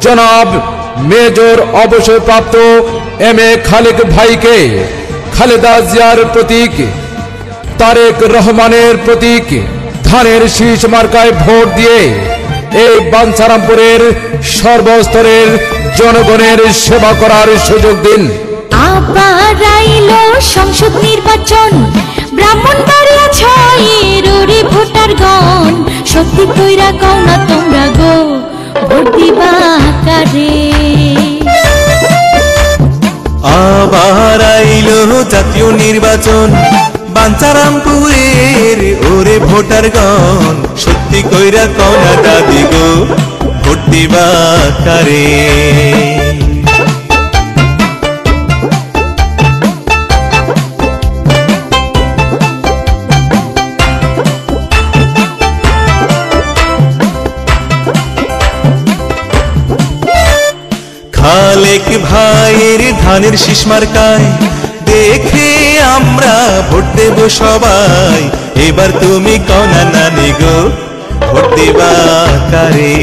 জনাব মেজর অবসরপ্রাপ্ত M A Khalek ভাইকে খালেদা জিয়ার প্রতীক তারেক রহমানের প্রতীক ধানের শীষ মার্কায় ভোট দিয়ে এই বাঞ্ছারামপুরের সর্বস্তরের জনগণের সেবা করার সুযোগ দিন। আবার আইলো সংসদ নির্বাচন, ব্রাহ্মণবাড়িয়া ৬-এর ওরে ভোটারগণ, সত্যি কইরা কও না তোমরা গো ভোট দিবা কারে। আবার আইলো জাতীয় নির্বাচন, বাঞ্ছারামপুরের ওরে ভোটারগণ, সত্যি কইরা কও না দাদি গো ভোট দিবা কারে। খালেক ভাইয়ের ধানের শীষ মার্কায় দেখে আমরা ভোট দেব সবাই, এবার তুমি কনা নানি গো ভোট দিবা কারে।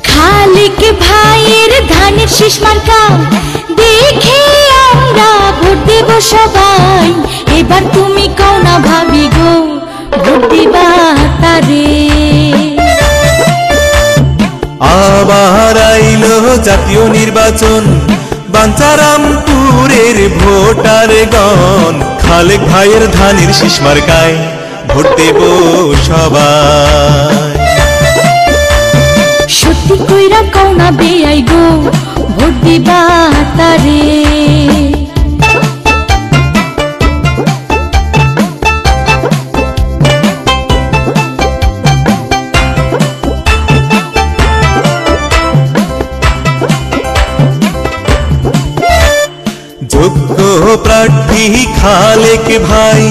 খালেক ভাইয়ের ধানের শীষ মার্কা দেখে আমরা ভোট দেব সবাই, এবার তুমি কও না ভাবি গো ভোট দিবা তারে। আবার আইলো জাতীয় নির্বাচন, বাঞ্ছারামপুরের ভোটারগণ, খালেক ভাইয়ের ধানের শীষ মার্কায় ভোট দেব সবাই। সত্যি কইরা কও না বেআই গো ভোট দিবা তারে। যোগ্য প্রার্থী খালেক ভাই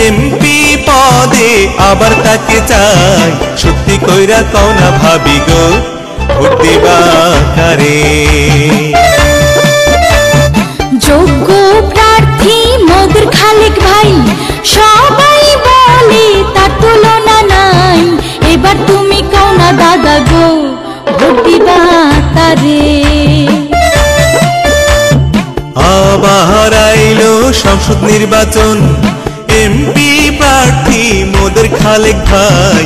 এমপি পদে আবার তাকে চাই, সত্যি কইরা কও না ভাবি গো ভোট দিবা কারে। যোগ্য প্রার্থী মোদের খালেক ভাই, সবাই বলে তার তুলনা নাই, এবার তুমি কও না দাদা গো ভোট দিবা তারে। আবার আইলো সংসদ নির্বাচন, এমপি প্রার্থী মোদের খালেক ভাই।